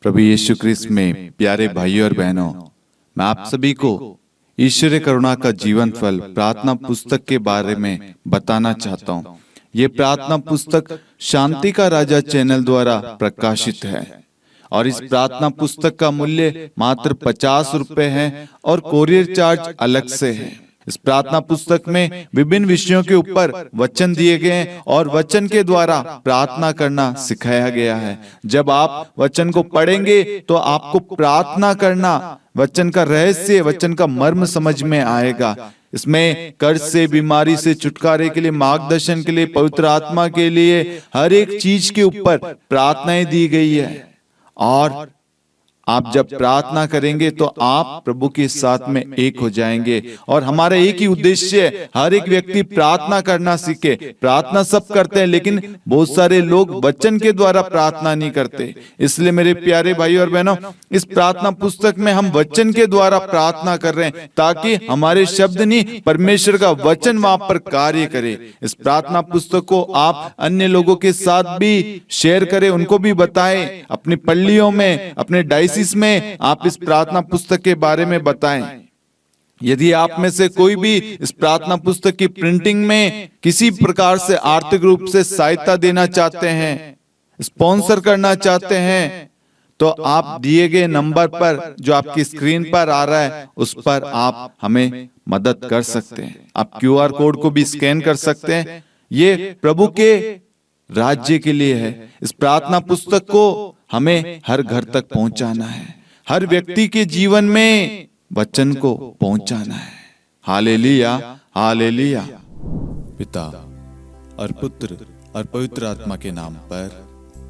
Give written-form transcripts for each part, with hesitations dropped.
प्रभु यीशु क्रिस्त में प्यारे भाइयों और बहनों, मैं आप सभी को ईश्वरीय करुणा का जीवन फल प्रार्थना पुस्तक के बारे में बताना चाहता हूँ। ये प्रार्थना पुस्तक शांति का राजा चैनल द्वारा प्रकाशित है और इस प्रार्थना पुस्तक का मूल्य मात्र 50 रुपए है और कोरियर चार्ज अलग से है। इस प्रार्थना पुस्तक में विभिन्न विषयों के ऊपर वचन दिए गए हैं और वचन के द्वारा प्रार्थना करना सिखाया गया है। जब आप वचन को पढ़ेंगे तो आपको प्रार्थना करना, वचन का रहस्य, वचन का मर्म समझ में आएगा। इसमें कर्ज से, बीमारी से छुटकारे के लिए, मार्गदर्शन के लिए, पवित्र आत्मा के लिए, हर एक चीज के ऊपर प्रार्थनाएं दी गई है। और आप जब प्रार्थना करेंगे तो आप प्रभु के साथ में एक हो जाएंगे। और हमारा एक ही उद्देश्य है, हर एक व्यक्ति प्रार्थना करना सीखे। प्रार्थना सब करते हैं, लेकिन बहुत सारे लोग वचन के द्वारा प्रार्थना नहीं करते। इसलिए मेरे प्यारे भाई और बहनों, इस प्रार्थना पुस्तक में हम वचन के द्वारा प्रार्थना कर रहे हैं ताकि हमारे शब्द नहीं, परमेश्वर का वचन वहां पर कार्य करे। इस प्रार्थना पुस्तक को आप अन्य लोगों के साथ भी शेयर करें, उनको भी बताएं। अपनी पल्लियों में, अपने डायसिस में आप इस प्रार्थना पुस्तक के बारे में बताएं। यदि आप में से कोई भी इस प्रार्थना पुस्तक की प्रिंटिंग में किसी प्रकार से आर्थिक रूप से सहायता देना चाहते हैं, स्पॉन्सर करना चाहते हैं, तो आप दिए गए नंबर पर जो आपकी स्क्रीन पर आ रहा है उस पर आप हमें मदद कर सकते हैं। आप QR कोड को भी स्कैन कर सकते हैं। ये प्रभु के राज्य के लिए है। इस प्रार्थना पुस्तक को हमें हर घर तक पहुंचाना है, हर व्यक्ति के जीवन में वचन को पहुंचाना है। Hallelujah, hallelujah. पिता और पुत्र और पवित्र आत्मा के नाम पर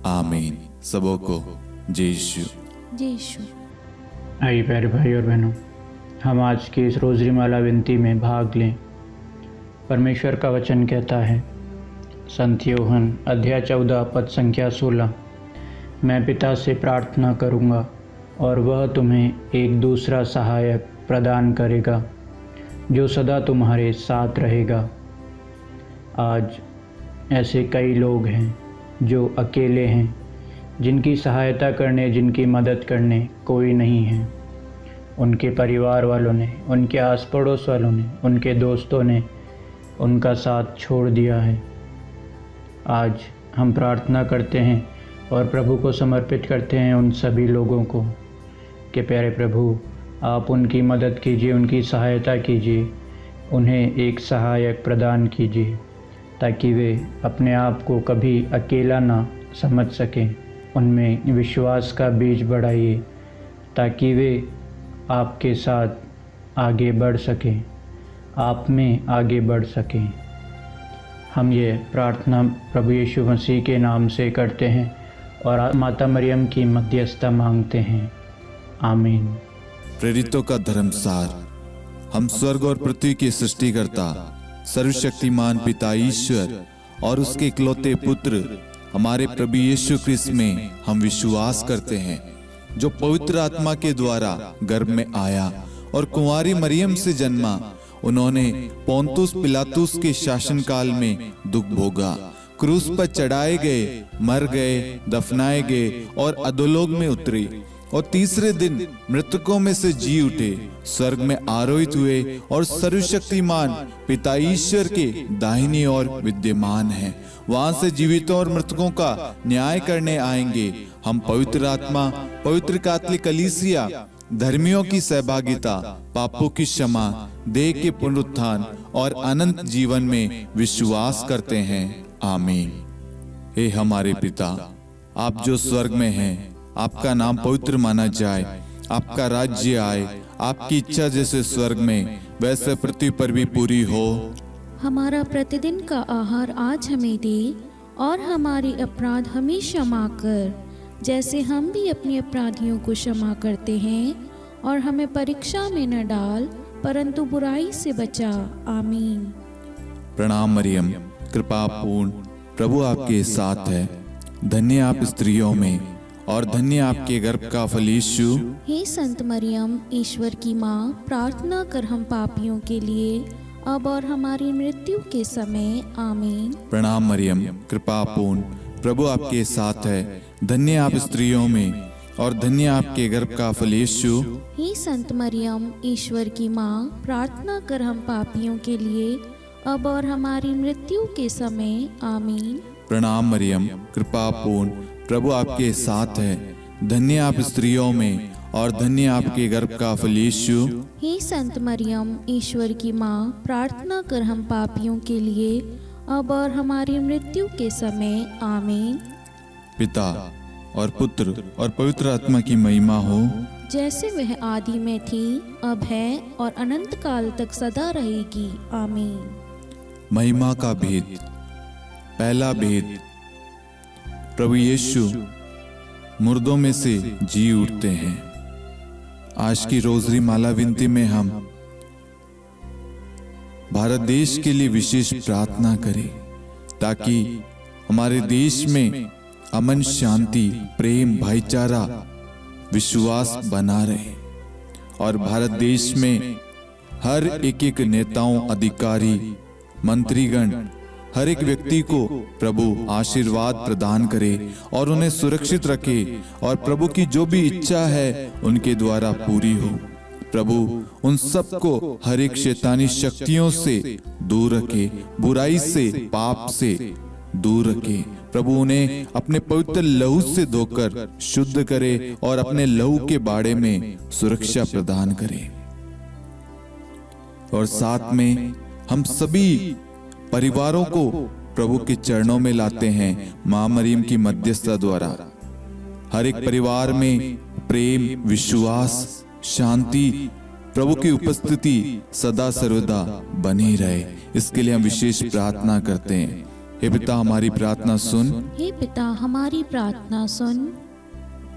आमीन। सबों को जय यीशु, जय यीशु। आइए प्यारे भाई और बहनों, हम आज की इस रोजरी माला विनती में भाग लें। परमेश्वर का वचन कहता है, संत यूहन्ना अध्याय 14 पद संख्या 16, मैं पिता से प्रार्थना करूंगा और वह तुम्हें एक दूसरा सहायक प्रदान करेगा जो सदा तुम्हारे साथ रहेगा। आज ऐसे कई लोग हैं जो अकेले हैं, जिनकी सहायता करने, जिनकी मदद करने कोई नहीं है। उनके परिवार वालों ने, उनके आस पड़ोस वालों ने, उनके दोस्तों ने उनका साथ छोड़ दिया है। आज हम प्रार्थना करते हैं और प्रभु को समर्पित करते हैं उन सभी लोगों को कि प्यारे प्रभु, आप उनकी मदद कीजिए, उनकी सहायता कीजिए, उन्हें एक सहायक प्रदान कीजिए ताकि वे अपने आप को कभी अकेला ना समझ सकें। उनमें विश्वास का बीज बढ़ाइए ताकि वे आपके साथ आगे बढ़ सकें, आप में आगे बढ़ सकें। हम ये प्रार्थना प्रभु यीशु मसीह के नाम से करते हैं और माता मरियम की मध्यस्थता मांगते हैं। आमीन। प्रेरितों का धर्मसार। हम स्वर्ग और पृथ्वी के सृष्टिकर्ता, सर्वशक्तिमान पिता ईश्वर और उसके इकलौते पुत्र हमारे प्रभु यीशु क्रिस्त में हम विश्वास करते हैं, जो पवित्र आत्मा के द्वारा गर्भ में आया और कुंवारी मरियम से जन्मा। उन्होंने पोंतुस पिलातुस के शासनकाल में दुख भोगा, क्रूस पर चढ़ाए गए, मर गए, दफनाए गए और अधोलोक में उतरे और तीसरे दिन मृतकों में से जी उठे, स्वर्ग में आरोहित हुए और सर्वशक्तिमान पिता ईश्वर के दाहिनी ओर विद्यमान हैं। वहां से जीवितों और मृतकों का न्याय करने आएंगे। हम पवित्र आत्मा, पवित्र कैथोलिक कलीसिया, धर्मियों की सहभागिता, पापों की क्षमा, देह के पुनरुत्थान और अनंत जीवन में विश्वास करते हैं। आमीन। हे हमारे पिता, आप जो स्वर्ग में हैं, आपका नाम पवित्र माना जाए, आपका राज्य आए, आपकी इच्छा जैसे स्वर्ग में वैसे पृथ्वी पर भी पूरी हो। हमारा प्रतिदिन का आहार आज हमें दे और हमारे अपराध हमें क्षमा कर, जैसे हम भी अपने अपराधियों को क्षमा करते हैं, और हमें परीक्षा में न डाल परंतु बुराई से बचा। आमीन। प्रणाम मरियम, कृपा पूर्ण, प्रभु आपके साथ है। धन्य आप स्त्रियों में और धन्य आपके गर्भ का फल यीशु। हे संत मरियम, ईश्वर की माँ, प्रार्थना कर हम पापियों के लिए, अब और हमारी मृत्यु के समय। आमीन। प्रणाम मरियम, कृपा पूर्ण, प्रभु आपके साथ है। धन्य आप स्त्रियों में और धन्य आपके गर्भ का फल यीशु। हे संत मरियम, ईश्वर की माँ, प्रार्थना कर हम पापियों के लिए अब और हमारी मृत्यु के समय। आमीन। प्रणाम मरियम, कृपा पूर्ण, प्रभु आपके साथ है। धन्य आप स्त्रियों में और धन्य आपके गर्भ का फल यीशु। हे संत मरियम, ईश्वर की माँ, प्रार्थना कर हम पापियों के लिए अब और हमारी मृत्यु के समय। आमीन। पिता और पुत्र और पवित्र आत्मा की महिमा हो, जैसे वह आदि में थी, अब है और अनंत काल तक सदा रहेगी। आमीन। महिमा का भेद। पहला भेद, प्रभु यीशु मुर्दों में से जी उठते हैं। आज की रोजरी माला विनती में हम भारत देश के लिए विशेष प्रार्थना करें ताकि हमारे देश में अमन, शांति, प्रेम, भाईचारा, विश्वास बना रहे और भारत देश में हर एक नेताओं, अधिकारी, मंत्रीगण, हर एक व्यक्ति को प्रभु आशीर्वाद प्रदान करे और उन्हें सुरक्षित रखे और प्रभु की जो भी इच्छा है उनके द्वारा पूरी हो। प्रभु उन सबको हर एक शैतानी शक्तियों से दूर रखे, बुराई से, पाप से दूर रखे। प्रभु उन्हें अपने पवित्र लहू से धोकर शुद्ध करे और अपने लहू के बाड़े में सुरक्षा प्रदान करे। और साथ में हम सभी परिवारों को प्रभु के चरणों में लाते हैं मां मरियम की मध्यस्थता द्वारा। हर एक परिवार में प्रेम, विश्वास, शांति, प्रभु की उपस्थिति सदा सर्वदा बनी रहे, इसके लिए हम विशेष प्रार्थना करते हैं। हे पिता, हमारी प्रार्थना सुन। हे पिता, हमारी प्रार्थना सुन।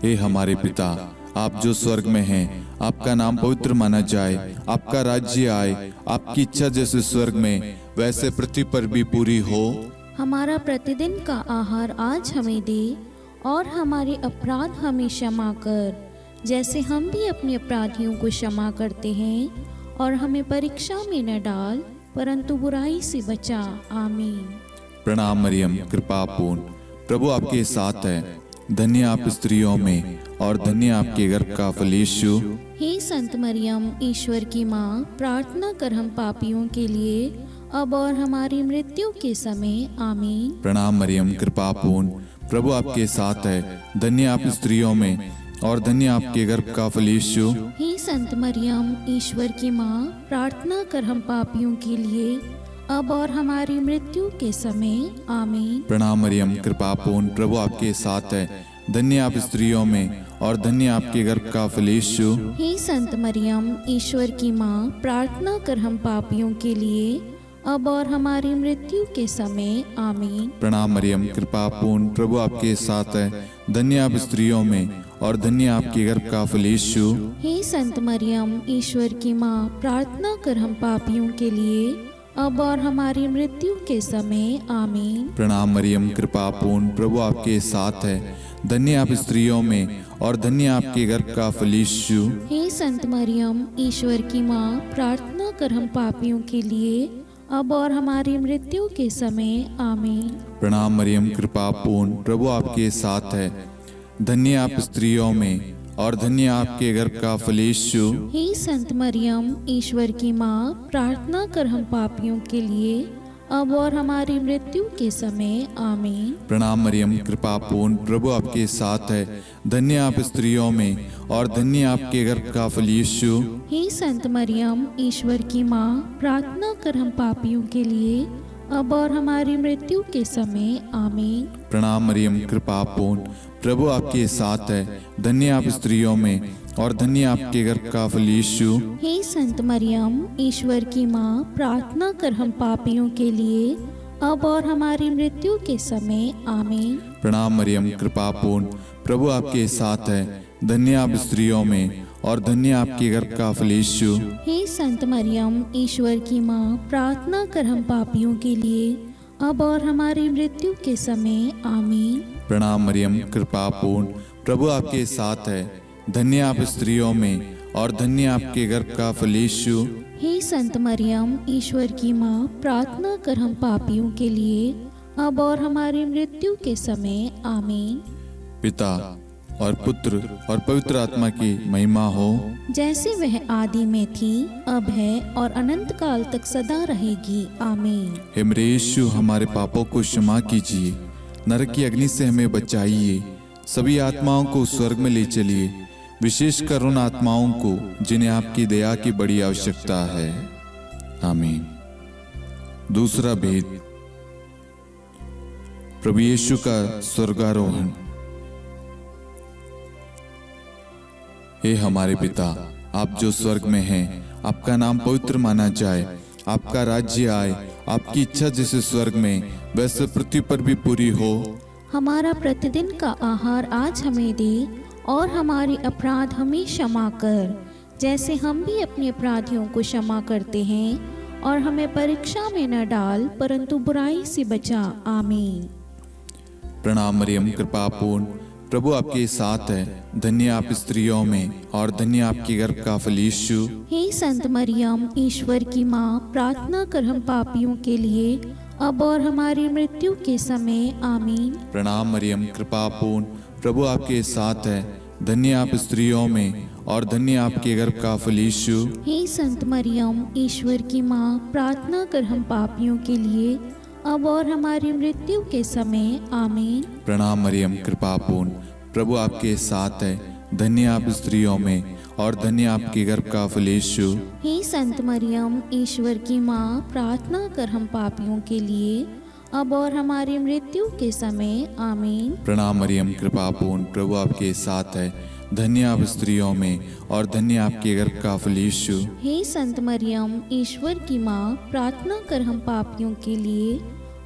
हे हमारे पिता, आप जो स्वर्ग में हैं, आपका नाम पवित्र माना जाए, आपका राज्य आए, आपकी इच्छा जैसे स्वर्ग में वैसे पृथ्वी पर भी पूरी हो। हमारा प्रतिदिन का आहार आज हमें दे और हमारे अपराध हमें क्षमा कर, जैसे हम भी अपने अपराधियों को क्षमा करते हैं, और हमें परीक्षा में न डाल परंतु बुराई से बचा। आमीन। प्रणाम मरियम, कृपा पूर्ण, प्रभु आपके साथ है। धन्य आप स्त्रियों में और धन्य आपके गर्भ का फल यीशु। हे संत मरियम, ईश्वर की माँ, प्रार्थना कर हम पापियों के लिए अब और हमारी मृत्यु के समय। आमीन। प्रणाम मरियम, कृपा पूर्ण, प्रभु आपके साथ है। धन्य आप स्त्रियों में और धन्य आपके गर्भ का फल यीशु। हे संत मरियम, ईश्वर की माँ, प्रार्थना कर हम पापियों के लिए अब और हमारी मृत्यु के समय। आमीन। प्रणाम मरियम, कृपा पूर्ण, प्रभु आपके साथ है। धन्य आप स्त्रियों में और धन्य आपके गर्भ का फल यीशु। हे संत मरियम, ईश्वर की माँ, प्रार्थना कर हम पापियों के लिए अब और हमारी मृत्यु के समय। आमीन। प्रणाम मरियम, कृपा पूर्ण, प्रभु आपके साथ है। धन्य आप स्त्रियों में और धन्य आपके गर्भ का फल यीशु। हे संत मरियम, ईश्वर की माँ, प्रार्थना कर हम पापियों के लिए अब और हमारी मृत्यु के समय। आमीन। प्रणाम मरियम, कृपा पूर्ण, प्रभु आपके साथ है। धन्य आप स्त्रियों में और धन्य आपके गर्भ का फल यीशु। हे संत मरियम, ईश्वर की माँ, प्रार्थना कर हम पापियों के लिए अब और हमारी मृत्यु के समय। आमीन। प्रणाम मरियम, कृपा पूर्ण, प्रभु आपके साथ है। धन्य आप स्त्रियों में और धन्य आपके गर्भ का फल यीशु। हे संत मरियम, ईश्वर की माँ, प्रार्थना कर हम पापियों के लिए अब और हमारी मृत्यु के समय। आमीन। प्रणाम मरियम, कृपा पूर्ण, प्रभु आपके साथ है। धन्य आप स्त्रियों में और धन्य आपके गर्भ का फल यीशु। हे संत मरियम, ईश्वर की माँ, प्रार्थना कर हम पापियों के लिए अब और हमारी मृत्यु के समय। आमीन। प्रणाम मरियम, कृपा पूर्ण, प्रभु आपके साथ है। धन्य आप स्त्रियों में और धन्य आपके गर्भ का फल यीशु। हे संत मरियम, ईश्वर की माँ, प्रार्थना कर हम पापियों के लिए अब और हमारी मृत्यु के समय। आमीन। प्रणाम मरियम, कृपा पूर्ण, प्रभु आपके साथ है। धन्य आप स्त्रियों में और धन्य आपके गर्भ का फल यीशु। हे संत मरियम, ईश्वर की माँ, प्रार्थना कर हम पापियों के लिए अब और हमारी मृत्यु के समय। आमीन। प्रणाम मरियम, कृपा पूर्ण, प्रभु आपके साथ है। धन्य आप स्त्रियों में और धन्य आपके गर्भ का फल यीशु। हे संत मरियम, ईश्वर की माँ, प्रार्थना कर हम पापियों के लिए अब और हमारी मृत्यु के समय। आमीन। पिता और पुत्र और पवित्र आत्मा की महिमा हो, जैसे वह आदि में थी, अब है और अनंत काल तक सदा रहेगी। आमीन। हे मेरे यीशु, हमारे पापों को क्षमा कीजिए, नरक की अग्नि से हमें बचाइए, सभी आत्माओं को स्वर्ग में ले चलिए, विशेषकर उन आत्माओं को जिन्हें आपकी दया की बड़ी आवश्यकता है। आमीन। दूसरा भेद, प्रभु यीशु का स्वर्गारोहण। हे हमारे पिता, आप जो स्वर्ग में हैं, आपका नाम पवित्र माना जाए, आपका राज्य आए, आपकी इच्छा जैसे स्वर्ग में वैसे पृथ्वी पर भी पूरी हो। हमारा प्रतिदिन का आहार आज हमें दे, और हमारे अपराध हमें क्षमा कर, जैसे हम भी अपने अपराधियों को क्षमा करते हैं, और हमें परीक्षा में न डाल, परंतु बुराई से बचा। आमीन। प्रणाम मरियम, कृपापूर्ण, प्रभु आपके साथ है, धन्य आप स्त्रियों में और धन्य आपके गर्भ का फल यीशु। हे संत मरियम, ईश्वर की माँ, प्रार्थना कर हम पापियों के लिए, अब और हमारी मृत्यु के समय। आमीन। प्रणाम मरियम, कृपापूर्ण, प्रभु आपके साथ है, धन्य आप स्त्रियों में और धन्य आपके गर्भ का फल यीशु। हे संत मरियम, ईश्वर की माँ, प्रार्थना कर हम पापियों के लिए, अब और हमारी मृत्यु के समय। आमीन। प्रणाम मरियम, कृपापूर्ण, प्रभु आपके साथ है, धन्य आप स्त्रियों में और धन्य आपके गर्भ का फल यीशु। हे संत मरियम, ईश्वर की माँ, प्रार्थना कर हम पापियों के लिए, अब और हमारी मृत्यु के समय। आमीन। प्रणाम मरियम, कृपापूर्ण, प्रभु आपके साथ है, धन्य आप स्त्रियों में और धन्य आपके गर्भ का फल यीशु। हे संत मरियम, ईश्वर की माँ, प्रार्थना कर हम पापियों के लिए,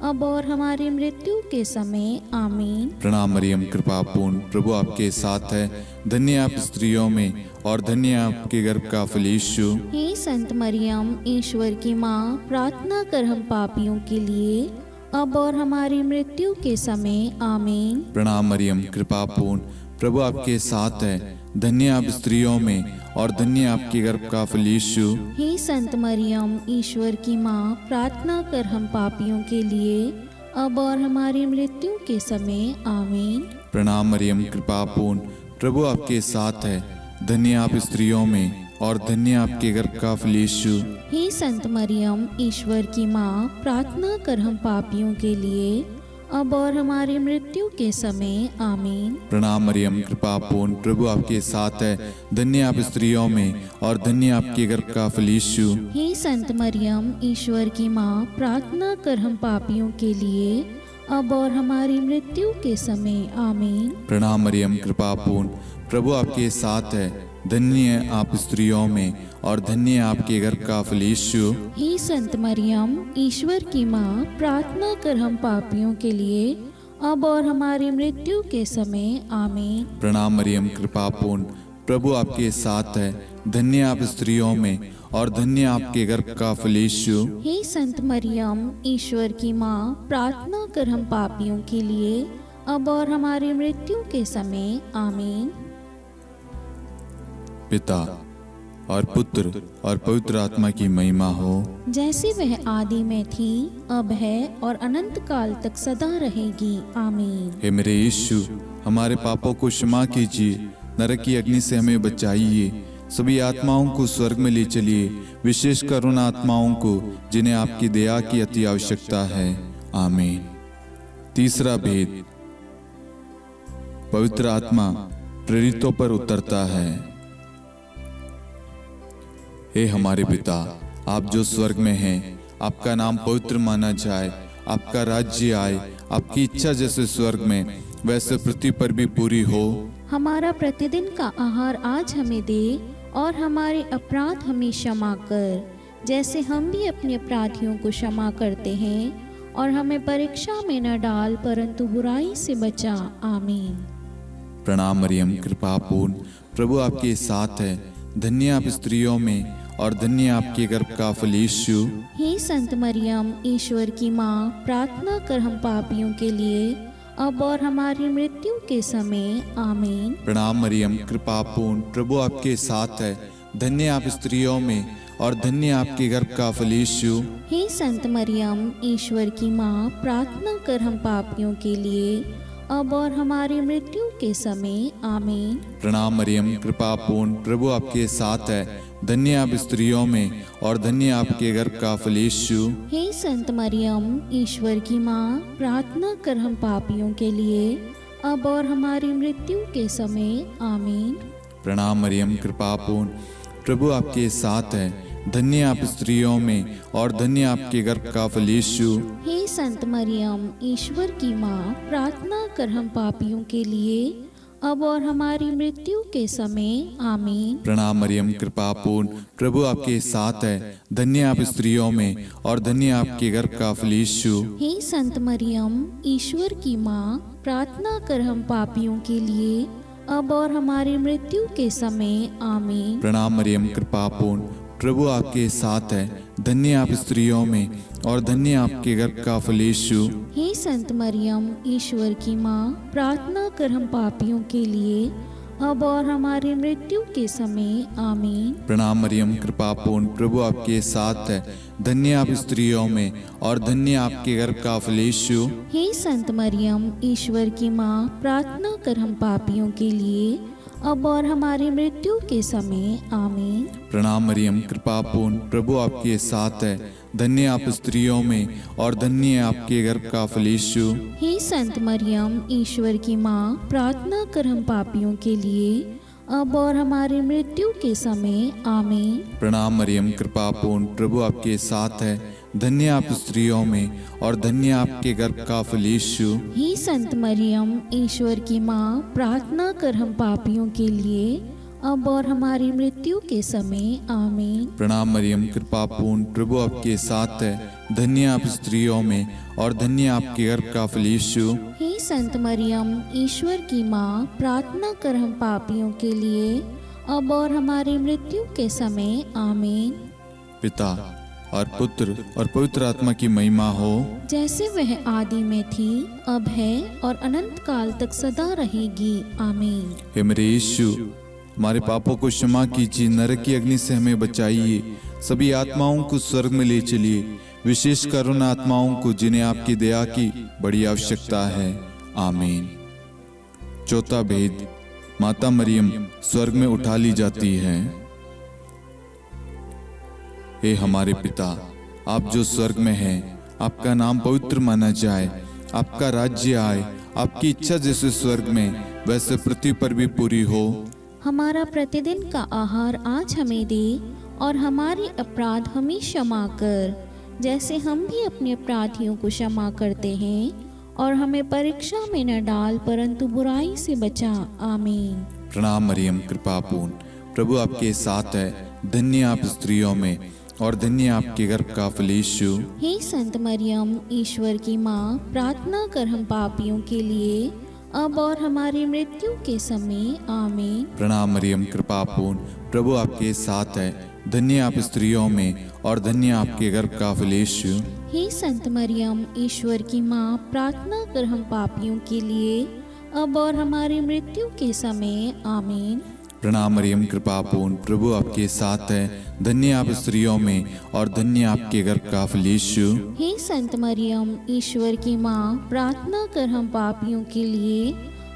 अब और हमारी मृत्यु के समय। आमीन। प्रणाम मरियम, कृपापूर्ण, प्रभु आपके साथ है, धन्य आप स्त्रियों में और धन्य आपके गर्भ का फल यीशु। हे संत मरियम, ईश्वर की माँ, प्रार्थना कर हम पापियों के लिए, अब और हमारी मृत्यु के समय। आमीन। प्रणाम मरियम, कृपापूर्ण, प्रभु आपके साथ है, धन्य आप स्त्रियों में और धन्य आपके गर्भ का फल यीशु। हे संत मरियम, ईश्वर की माँ, प्रार्थना कर हम पापियों के लिए, अब और हमारी मृत्यु के समय। आमीन। प्रणाम मरियम, कृपापूर्ण, प्रभु आपके साथ है, धन्य आप स्त्रियों में और धन्य आपके गर्भ का फल यीशु। हे संत मरियम, ईश्वर की माँ, प्रार्थना कर हम पापियों के लिए, अब और हमारी मृत्यु के समय। आमीन। प्रणाम मरियम, कृपापूर्ण, प्रभु आपके साथ है, धन्य आप स्त्रियों में और धन्य आपके गर्भ का फल यीशु। हे संत मरियम, ईश्वर की माँ, प्रार्थना कर हम पापियों के लिए, अब और हमारी मृत्यु के समय। आमीन। प्रणाम मरियम, कृपापूर्ण, प्रभु आपके साथ है, धन्य आप स्त्रियों में और धन्य आपके गर्भ का फल यीशु। हे संत मरियम, ईश्वर की माँ, प्रार्थना कर हम पापियों के लिए, अब और हमारी मृत्यु के समय। आमीन। प्रणाम मरियम, कृपापूर्ण, प्रभु आपके साथ है, धन्य आप स्त्रियों में और धन्य आपके गर्भ का फल यीशु। हे संत मरियम, ईश्वर की माँ, प्रार्थना कर हम पापियों के लिए, अब और हमारी मृत्यु के समय। आमीन। पिता और पुत्र और पवित्र आत्मा की महिमा हो, जैसे वह आदि में थी, अब है और अनंत काल तक सदा रहेगी। आमीन। हे मेरे यीशु, हमारे पापों को क्षमा कीजिए, नरक की अग्नि से हमें बचाइए, सभी आत्माओं को स्वर्ग में ले चलिए, विशेषकर उन आत्माओं को जिन्हें आपकी दया की अति आवश्यकता है। आमीन। तीसरा भेद, पवित्र आत्मा प्रेरितों पर उतरता है। हे हमारे पिता, आप जो स्वर्ग में हैं, आपका नाम पवित्र माना जाए, आपका राज्य आए, आपकी इच्छा जैसे स्वर्ग में वैसे पृथ्वी पर भी पूरी हो। हमारा प्रतिदिन का आहार आज हमें दे, और हमारे अपराध हमें क्षमा कर, जैसे हम भी अपने अपराधियों को क्षमा करते हैं, और हमें परीक्षा में न डाल, परंतु बुराई से बचा। आमीन। प्रणाम मरियम, कृपापूर्ण, प्रभु आपके साथ है, धन्य आप स्त्रियों में और धन्य आपके गर्भ का फल यीशु। हे संत मरियम, ईश्वर की माँ, प्रार्थना कर हम पापियों के लिए, अब और हमारी मृत्यु के समय। आमीन। प्रणाम मरियम, कृपापूर्ण, प्रभु आपके साथ है, धन्य आप स्त्रियों में और धन्य आपके गर्भ का फल यीशु। हे संत मरियम, ईश्वर की माँ, प्रार्थना कर हम पापियों के लिए, अब और हमारी मृत्यु के समय आमीन। प्रणाम मरियम, कृपा पूर्ण, प्रभु आपके साथ है। धन्य आप स्त्रियों में और धन्य आपके गर्भ का फल यीशु। हे संत मरियम, ईश्वर की माँ, प्रार्थना कर हम पापियों के लिए, अब और हमारी मृत्यु के समय आमीन। प्रणाम मरियम, कृपा पूर्ण, प्रभु आपके साथ है। धन्य आप स्त्रियों में और धन्य आपके गर्भ का फल यीशु। हे संत मरियम, ईश्वर की माँ, प्रार्थना कर हम पापियों के लिए, अब और हमारी मृत्यु के समय आमीन। प्रणाम मरियम, कृपा पूर्ण, प्रभु आपके साथ है। धन्य आप स्त्रियों में और धन्य आपके गर्भ का फल यीशु। हे संत मरियम, ईश्वर की माँ, प्रार्थना कर हम पापियों के लिए, अब और हमारी मृत्यु के समय आमीन। प्रणाम मरियम, कृपा पूर्ण, प्रभु आपके साथ है। धन्य आप स्त्रियों में और धन्य आपके गर्भ का फल यीशु। हे संत मरियम, ईश्वर की माँ, प्रार्थना कर हम पापियों के लिए, अब और हमारी मृत्यु के समय आमीन। प्रणाम मरियम, कृपा पूर्ण, प्रभु आपके साथ है। धन्य आप स्त्रियों में और धन्य आपके गर्भ का फल यीशु। हे संत मरियम, ईश्वर की माँ, प्रार्थना कर हम पापियों के लिए, अब और हमारी मृत्यु के समय आमीन। प्रणाम मरियम, कृपा पूर्ण, प्रभु आपके साथ है। धन्य आप स्त्रियों में और धन्य आपके गर्भ का फल यीशु। हे संत मरियम, ईश्वर की माँ, प्रार्थना कर हम पापियों के लिए, अब और हमारी मृत्यु के समय आमीन। प्रणाम मरियम, कृपा पूर्ण, प्रभु आपके साथ है। धन्य आप स्त्रियों में और धन्य आपके गर्भ का फल यीशु। हे संत मरियम, ईश्वर की माँ, प्रार्थना कर हम पापियों के लिए, अब और हमारी मृत्यु के समय आमीन। प्रणाम मरियम, कृपा पूर्ण, प्रभु आपके साथ है। धन्य आप स्त्रियों में और धन्य आपके गर्भ का फल यीशु। हे संत मरियम, ईश्वर की माँ, प्रार्थना कर हम पापियों के लिए, अब और हमारी मृत्यु के समय आमीन। पिता और पुत्र और पवित्र आत्मा की महिमा हो, जैसे वह आदि में थी, अब है और अनंत काल तक सदा रहेगी आमीन। हे मेरे यीशु, हमारे पापों को क्षमा कीजिए, नरक की अग्नि से हमें बचाइए, सभी आत्माओं को स्वर्ग में ले चलिए, विशेषकर उन आत्माओं को जिन्हें आपकी दया की बड़ी आवश्यकता है। आमीन। चौथा भेद, माता मरियम स्वर्ग में उठा ली जाती है। हे हमारे पिता, आप जो स्वर्ग में हैं, आपका नाम पवित्र माना जाए, आपका राज्य आए, आपकी इच्छा जैसे स्वर्ग में वैसे पृथ्वी पर भी पूरी हो। हमारा प्रतिदिन का आहार आज हमें दे, और हमारे अपराध हमें क्षमा कर, जैसे हम भी अपने अपराधियों को क्षमा करते हैं, और हमें परीक्षा में न डाल, परंतु बुराई से बचा। आमीन। प्रणाम मरियम, कृपा पूर्ण, प्रभु आपके साथ है। धन्य आप स्त्रियों में और धन्य आपके गर्भ का फल यीशु। हे संत मरियम, ईश्वर की माँ, प्रार्थना कर हम पापियों के लिए, अब और हमारी मृत्यु के समय आमीन। प्रणाम मरियम, कृपा पूर्ण, प्रभु आपके साथ है। धन्य आप स्त्रियों में और धन्य आपके गर्भ का फल यीशु। हे संत मरियम, ईश्वर की माँ, प्रार्थना कर हम पापियों के लिए, अब और हमारी मृत्यु के समय आमीन। प्रणाम मरियम, कृपा पूर्ण, प्रभु आपके साथ है। धन्य आप स्त्रियों में और धन्य आपके गर्भ का फल यीशु। हे संत मरियम, ईश्वर की माँ, प्रार्थना कर हम पापियों के लिए,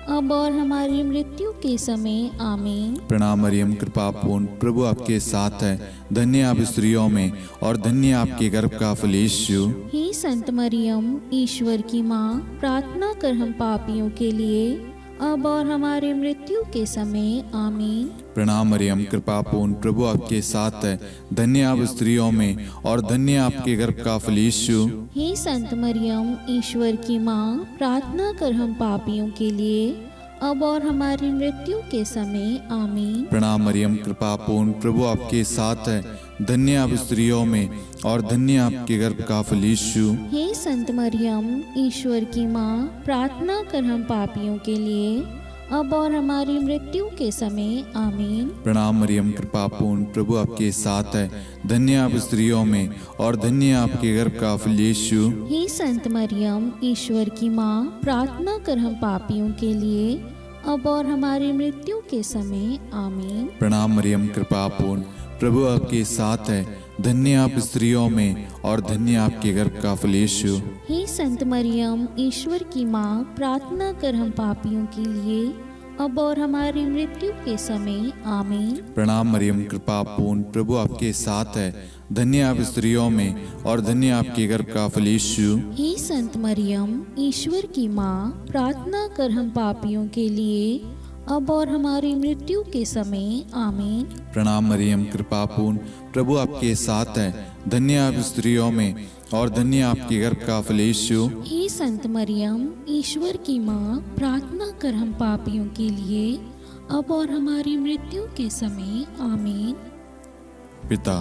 अब और हमारी मृत्यु के समय आमीन। प्रणाम मरियम, कृपा पूर्ण, प्रभु आपके साथ है। धन्य आप स्त्रियों में और धन्य आपके गर्भ का फल यीशु। हे संत मरियम, ईश्वर की माँ, प्रार्थना कर हम पापियों के लिए, अब और हमारी मृत्यु के समय आमीन। प्रणाम मरियम, कृपा पूर्ण, प्रभु आपके साथ है। धन्य आप स्त्रियों में और धन्य आपके गर्भ का फल यीशु। हे संत मरियम, ईश्वर की माँ, प्रार्थना कर हम पापियों के लिए, अब और हमारी मृत्यु के समय आमीन। प्रणाम मरियम, कृपा पूर्ण, प्रभु आपके साथ है। धन्य आप स्त्रियों में और धन्य आपके गर्भ का फल यीशु। हे संत मरियम, ईश्वर की माँ, प्रार्थना कर हम पापियों के लिए, अब और हमारी मृत्यु के समय आमीन। प्रणाम मरियम, कृपा पूर्ण, प्रभु आपके साथ है। धन्य आप स्त्रियों में और धन्य आपके गर्भ का फल यीशु। हे संत मरियम, ईश्वर की माँ, प्रार्थना कर हम पापियों के लिए, अब और हमारी मृत्यु के समय आमीन। प्रणाम मरियम, कृपा पूर्ण, प्रभु आपके साथ है। धन्य आप स्त्रियों में और धन्य आपके गर्भ का फल यीशु। हे संत मरियम, ईश्वर की माँ, प्रार्थना कर हम पापियों के लिए, अब और हमारी मृत्यु के समय। आमीन। प्रणाम मरियम, कृपा पूर्ण, प्रभु आपके साथ है। धन्य आप स्त्रियों में और धन्य आपके गर्भ का फल यीशु। हे संत मरियम, ईश्वर की माँ, प्रार्थना कर हम पापियों के लिए, अब और हमारी मृत्यु के समय। आमीन। प्रणाम मरियम, कृपा पूर्ण, प्रभु आपके साथ है। धन्य आप स्त्रियों में और धन्य आपके गर्भ का फल यीशु। हे संत मरियम, ईश्वर की माँ, प्रार्थना कर हम पापियों के लिए, अब और हमारी मृत्यु के समय। आमीन। पिता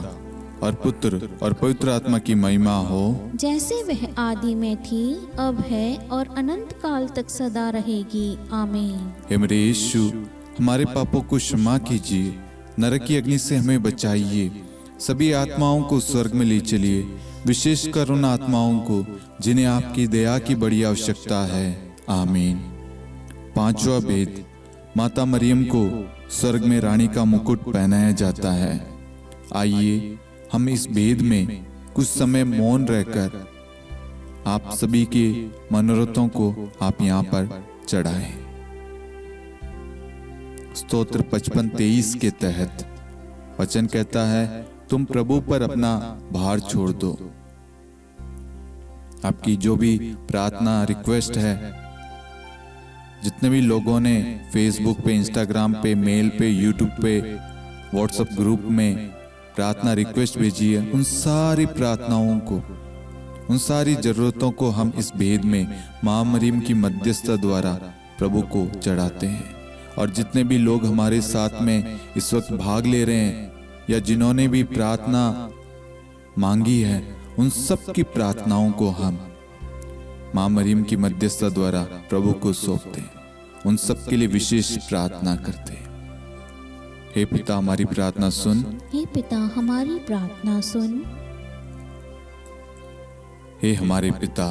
और पुत्र और पवित्र आत्मा की महिमा हो, जैसे वह आदि में थी, अब है और अनंत काल तक सदा रहेगी। आमीन। हे मेरे यीशु, हमारे पापों को क्षमा कीजिए, नरक की अग्नि से हमें बचाइए, सभी आत्माओं को स्वर्ग में ले चलिए, विशेषकर उन आत्माओं को जिन्हें आपकी दया की बड़ी आवश्यकता है। आमीन। पांचवा भेद, माता मरियम को स्वर्ग में रानी का मुकुट पहनाया जाता है। आइए हम इस भेद में कुछ समय मौन रहकर आप सभी के मनोरथों को आप यहाँ पर चढ़ाएं। स्तोत्र 55-23 के तहत वचन कहता है, तुम प्रभु पर अपना भार छोड़ दो। आपकी जो भी प्रार्थना रिक्वेस्ट है, जितने भी लोगों ने फेसबुक पे, इंस्टाग्राम पे, मेल पे, यूट्यूब पे, व्हाट्सएप ग्रुप में प्रार्थना रिक्वेस्ट भेजी है, उन सारी प्रार्थनाओं को, उन सारी जरूरतों को हम इस भेद में मां मरियम की मध्यस्थता द्वारा प्रभु को चढ़ाते हैं। और जितने भी लोग हमारे साथ में इस वक्त भाग ले रहे हैं या जिन्होंने भी प्रार्थना मांगी है, उन सब की प्रार्थनाओं को हम मां मरियम की मध्यस्थता द्वारा प्रभु को सौंपते हैं, उन सब के लिए विशेष प्रार्थना करते हैं। हे पिता, हमारी प्रार्थना सुन। हे पिता, हमारी प्रार्थना सुन। हे हमारे पिता,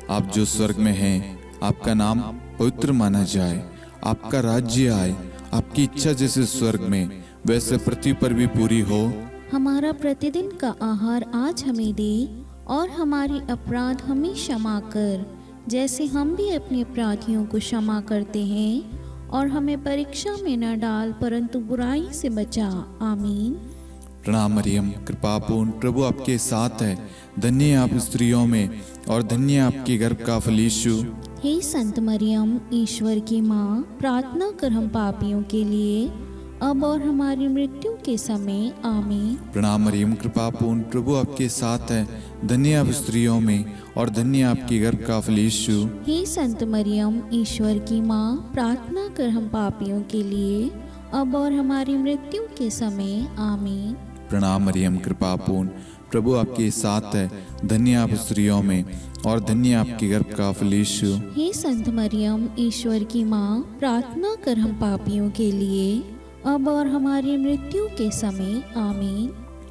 आप जो स्वर्ग में हैं, आपका नाम पवित्र माना जाए, आपका राज्य आए, आपकी इच्छा जैसे स्वर्ग में वैसे पृथ्वी पर भी पूरी हो। हमारा प्रतिदिन का आहार आज हमें दे, और हमारी अपराध हमें क्षमा कर, जैसे हम भी अपने अपराधियों को क्षमा करते हैं, और हमें परीक्षा में न डाल, परंतु बुराई से बचा। आमीन। प्रणाम मरियम, कृपा पूर्ण, प्रभु आपके साथ है। धन्य आप स्त्रियों में और धन्य आपके गर्भ का फल यीशु। हे संत मरियम, ईश्वर की माँ, प्रार्थना कर हम पापियों के लिए, अब और हमारी मृत्यु के समय। आमीन। प्रणाम मरियम, कृपा पूर्ण, प्रभु आपके साथ है। धन्य आप स्त्रियों में और धन्य आपके गर्भ का फल यीशु। हे संत मरियम, ईश्वर की माँ, प्रार्थना कर हम पापियों के लिए, अब और हमारी मृत्यु के समय। आमीन। प्रणाम मरियम, कृपा पूर्ण, प्रभु आपके साथ है। धन्य आप स्त्रियों में और धन्य आपके गर्भ का फल यीशु। हे संत मरियम, ईश्वर की माँ, प्रार्थना कर हम पापियों के लिए, अब और हमारी मृत्यु के समय। आमीन।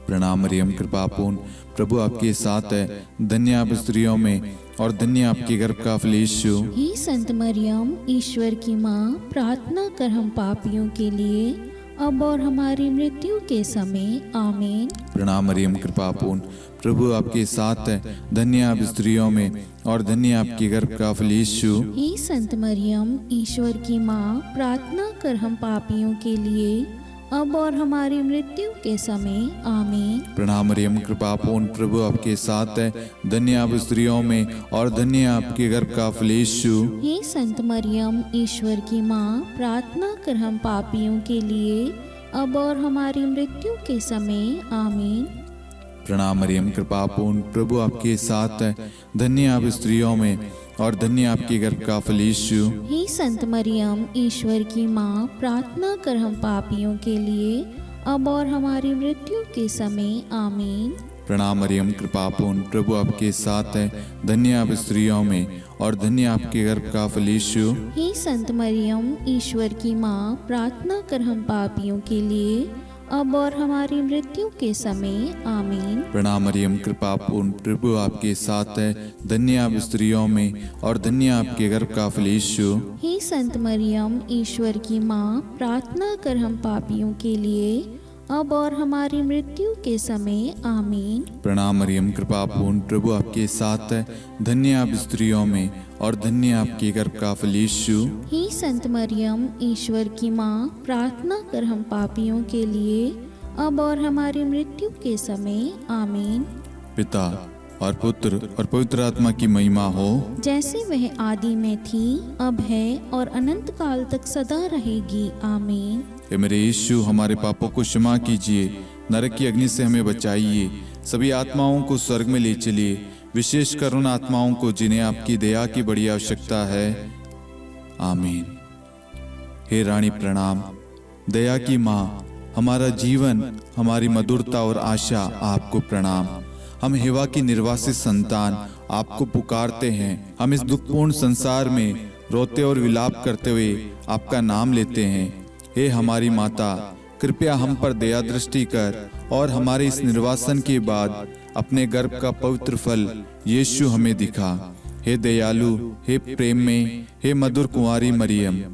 प्रणाम मरियम, कृपा पूर्ण, प्रभु आपके साथ है। धन्य आप स्त्रियों में और धन्य आपके गर्भ का फल यीशु। हे संत मरियम, ईश्वर की माँ, प्रार्थना कर हम पापियों के लिए, अब और हमारी मृत्यु के समय। आमीन। प्रणाम मरियम, कृपा पूर्ण, प्रभु आपके साथ है। धन्य आप स्त्रियों में और धन्य आपके गर्भ का फल यीशु। हे संत मरियम, ईश्वर की माँ, प्रार्थना कर हम पापियों के लिए, अब और हमारी मृत्यु के समय। आमीन। प्रणाम मरियम, कृपा पूर्ण, प्रभु आपके साथ है। धन्य आप स्त्रियों में और धन्य आपके गर्भ का फल यीशु। हे संत मरियम, ईश्वर की माँ, प्रार्थना कर हम पापियों के लिए, अब और हमारी मृत्यु के समय। आमीन। प्रणाम मरियम, कृपा पूर्ण, प्रभु आपके साथ है। धन्य आप स्त्रियों में और धन्य आपके गर्भ का फल यीशु। हे संत मरियम, ईश्वर की माँ, प्रार्थना कर हम पापियों के लिए, अब और हमारी मृत्यु के समय। आमीन। प्रणाम मरियम, कृपा पूर्ण, प्रभु आपके साथ है। धन्य आप स्त्रियों में और धन्य आपके गर्भ का फल यीशु। हे संत मरियम, ईश्वर की माँ, प्रार्थना कर हम पापियों के लिए, अब और हमारी मृत्यु के समय। आमीन। प्रणाम मरियम, कृपा पूर्ण, प्रभु आपके साथ है। धन्य आप स्त्रियों में और धन्य आपके गर्भ का फल यीशु। हे संत मरियम, ईश्वर की माँ, प्रार्थना कर हम पापियों के लिए, अब और हमारी मृत्यु के समय आमीन। प्रणाम मरियम, कृपा पूर्ण, प्रभु आपके साथ है। धन्य आप स्त्रियों में और धन्य आपके गर्भ का फल यीशु। हे संत मरियम, ईश्वर की माँ, प्रार्थना कर हम पापियों के लिए, अब और हमारी मृत्यु के समय आमीन। पिता और पुत्र और पवित्र आत्मा की महिमा हो, जैसे वह आदि में थी, अब है और अनंत काल तक सदा रहेगी आमीन। हे मेरे यीशु, हमारे पापों को क्षमा कीजिए, नरक की अग्नि से हमें बचाइए, सभी आत्माओं को स्वर्ग में ले चलिए, विशेषकर उन आत्माओं को जिन्हें आपकी दया की बड़ी आवश्यकता है आमीन। हे रानी प्रणाम, दया की माँ, हमारा जीवन, हमारी मधुरता और आशा आपको प्रणाम। हम हेवा की निर्वासित संतान आपको पुकारते हैं। हम इस दुखपूर्ण संसार में रोते और विलाप करते हुए आपका नाम लेते हैं। हे हमारी माता, कृपया हम पर दया दृष्टि कर और हमारे इस निर्वासन के बाद अपने गर्भ का पवित्र फल यीशु हमें दिखा। हे दयालु, हे प्रेम में, हे मधुर कुंवारी मरियम,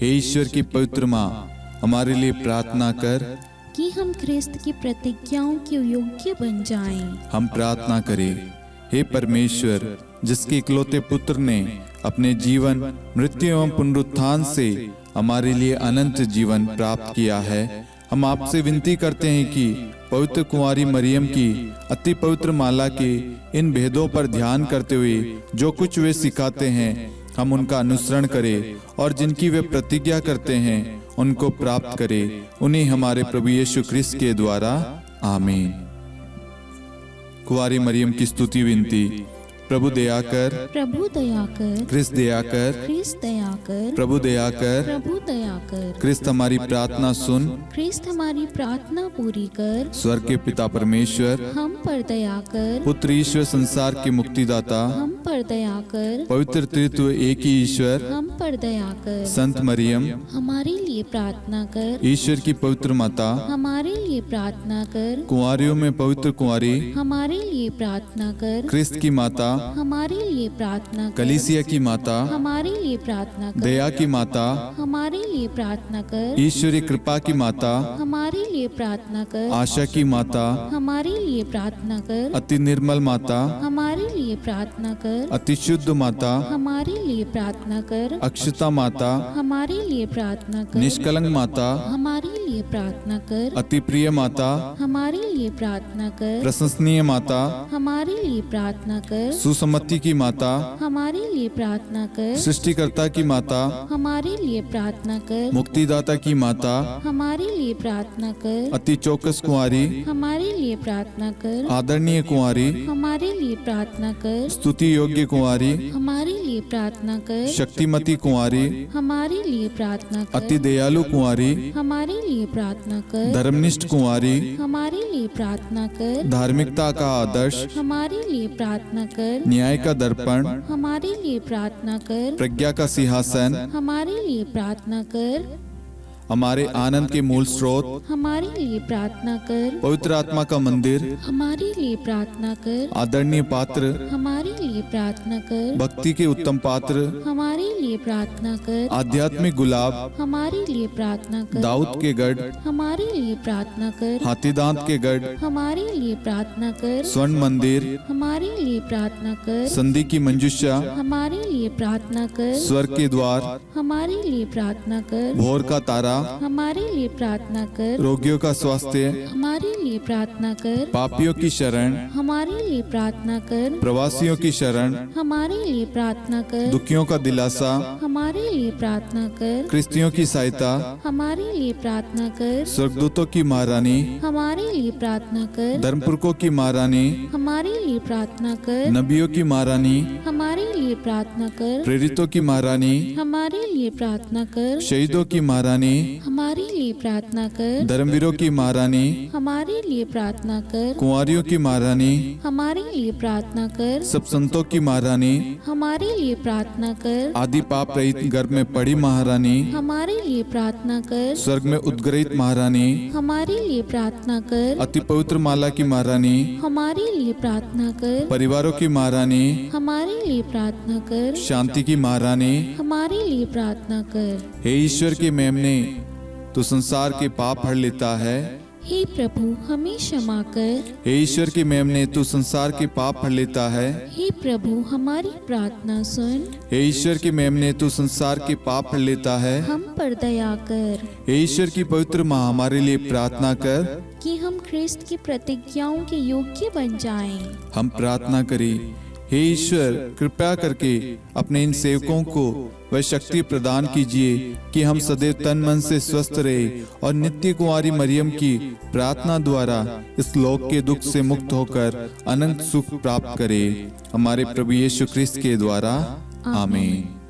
हे ईश्वर की पवित्र माँ, हमारे लिए प्रार्थना कर कि हम ख्रिस्त की प्रतिज्ञाओं के योग्य बन जाएं। हम प्रार्थना करें। हे परमेश्वर, जिसके इकलौते पुत्र ने अपने जीवन, मृत्यु एवं पुनरुत्थान से हमारे लिए अनंत जीवन प्राप्त किया है, हम आपसे विनती करते हैं कि पवित्र कुंवारी मरियम की अति पवित्र माला के इन भेदों पर ध्यान करते हुए जो कुछ वे सिखाते हैं, हम उनका अनुसरण करें और जिनकी वे प्रतिज्ञा करते हैं उनको प्राप्त करें। उन्हीं हमारे प्रभु यीशु ख्रिस्त के द्वारा आमीन। कुंवारी मरियम की स्तुति विनती। प्रभु दया कर, प्रभु दया कर, ख्रिस्त दया कर, ख्रिस्त दया कर, प्रभु दया कर, प्रभु दया कर, ख्रिस्त हमारी प्रार्थना सुन, ख्रिस्त हमारी प्रार्थना पूरी कर, स्वर्ग के पिता परमेश्वर, हम पर दया कर, पुत्र ईश्वर संसार के मुक्तिदाता, हम पर दया कर, पवित्र त्रित्व एक ही ईश्वर, हम पर दया कर, संत मरियम, हमारे लिए प्रार्थना कर, ईश्वर की पवित्र माता, हमारे लिए प्रार्थना कर, कुंवारियों में पवित्र कुंवारी, हमारे लिए प्रार्थना कर, ख्रिस्त की माता, हमारे लिए प्रार्थना कर, कलीसिया की माता, हमारे लिए प्रार्थना कर, दया की माता, हमारे लिए प्रार्थना कर, ईश्वरी कृपा की माता, हमारे लिए प्रार्थना कर, आशा की माता, हमारे लिए प्रार्थना कर, अति निर्मल माता, हमारे लिए प्रार्थना कर, अति शुद्ध माता, हमारे लिए प्रार्थना कर, अक्षता माता, हमारे लिए प्रार्थना कर, निष्कलंक माता, हमारे लिए प्रार्थना कर, अति प्रिय माता, हमारे लिए प्रार्थना कर, प्रशंसनीय माता, हमारे लिए प्रार्थना कर, सुसम्मति की माता, हमारे लिए प्रार्थना कर, सृष्टिकर्ता की माता, हमारे लिए प्रार्थना कर, मुक्तिदाता की माता, हमारे लिए प्रार्थना कर, अति चौकस कुंवारी, हमारे लिए प्रार्थना कर, आदरणीय कुंवारी, हमारे लिए प्रार्थना कर, स्तुति योग्य कुंवारी, हमारे लिए प्रार्थना कर, शक्तिमती कुंवारी, हमारे लिए प्रार्थना कर, अति दयालु कुंवारी, हमारे लिए प्रार्थना कर, धर्मनिष्ठ कुंवारी, हमारे लिए प्रार्थना कर, धार्मिकता का आदर्श, हमारे लिए प्रार्थना कर, न्याय का दर्पण, हमारे लिए प्रार्थना कर, प्रज्ञा का सिंहासन, हमारे लिए प्रार्थना कर, हमारे आनंद के मूल स्रोत, हमारे लिए प्रार्थना कर, पवित्र आत्मा का मंदिर, हमारे लिए प्रार्थना कर, आदरणीय पात्र, हमारे लिए प्रार्थना कर, भक्ति के उत्तम पात्र, हमारे लिए प्रार्थना कर, आध्यात्मिक गुलाब, हमारे लिए प्रार्थना कर, दाऊद के गढ़, हमारे लिए प्रार्थना कर, हाथीदांत के गढ़, हमारे लिए प्रार्थना कर, स्वर्ण मंदिर, हमारे लिए प्रार्थना कर, संधि की मंजुषा, हमारे लिए प्रार्थना कर, स्वर्ग के द्वार, हमारे लिए प्रार्थना कर, भोर का तारा, हमारे लिए प्रार्थना कर, रोगियों का स्वास्थ्य, हमारे लिए प्रार्थना कर, पापियों की शरण, हमारे लिए प्रार्थना कर, प्रवासियों की शरण, हमारे लिए प्रार्थना कर, दुखियों का दिलासा, हमारे लिए प्रार्थना कर, क्रिस्तियों की सहायता, हमारे लिए प्रार्थना कर, स्वर्गदूतों की महारानी, हमारे लिए प्रार्थना कर, धर्मपुरखों की महारानी, हमारे लिए प्रार्थना कर, नबियों की महारानी, हमारे लिए प्रार्थना कर, प्रेरितों की महारानी, हमारे लिए प्रार्थना कर, शहीदों की महारानी, हमारे लिए प्रार्थना कर, धर्मवीरों की महारानी, हमारे लिए प्रार्थना कर, कुंवारियों की महारानी, हमारे लिए प्रार्थना कर, सब संतों की महारानी, हमारे लिए प्रार्थना कर, आदि पाप रहित गर्भ में पड़ी महारानी, हमारे लिए प्रार्थना कर, स्वर्ग में उद्ग्रहित महारानी, हमारे लिए प्रार्थना कर, अति पवित्र माला की महारानी, हमारे लिए प्रार्थना कर, परिवारों की महारानी, हमारे लिए प्रार्थना कर, शांति की महारानी, हमारे लिए प्रार्थना कर, हे ईश्वर के मेमने, तो संसार के पाप हर लेता है, हे प्रभु हमें क्षमा कर। हे ईश्वर की मेमने, तू संसार के पाप हर लेता है। हे प्रभु हमारी प्रार्थना सुन। हे ईश्वर की मेमने, तू संसार के पाप हर लेता है। हम पर दया कर हे ईश्वर की पवित्र माँ, हमारे लिए प्रार्थना कर। कि हम ख्रिस्त की प्रतिज्ञाओं के योग्य बन जाएं। हम प्रार्थना करें। हे ईश्वर, कृपया करके अपने इन सेवकों को वह शक्ति प्रदान कीजिए कि हम सदैव तन मन से स्वस्थ रहे और नित्य कुंवारी मरियम की प्रार्थना द्वारा इस लोक के दुख से मुक्त होकर अनंत सुख प्राप्त करें। हमारे प्रभु यीशु ख्रिस्त के द्वारा आमीन।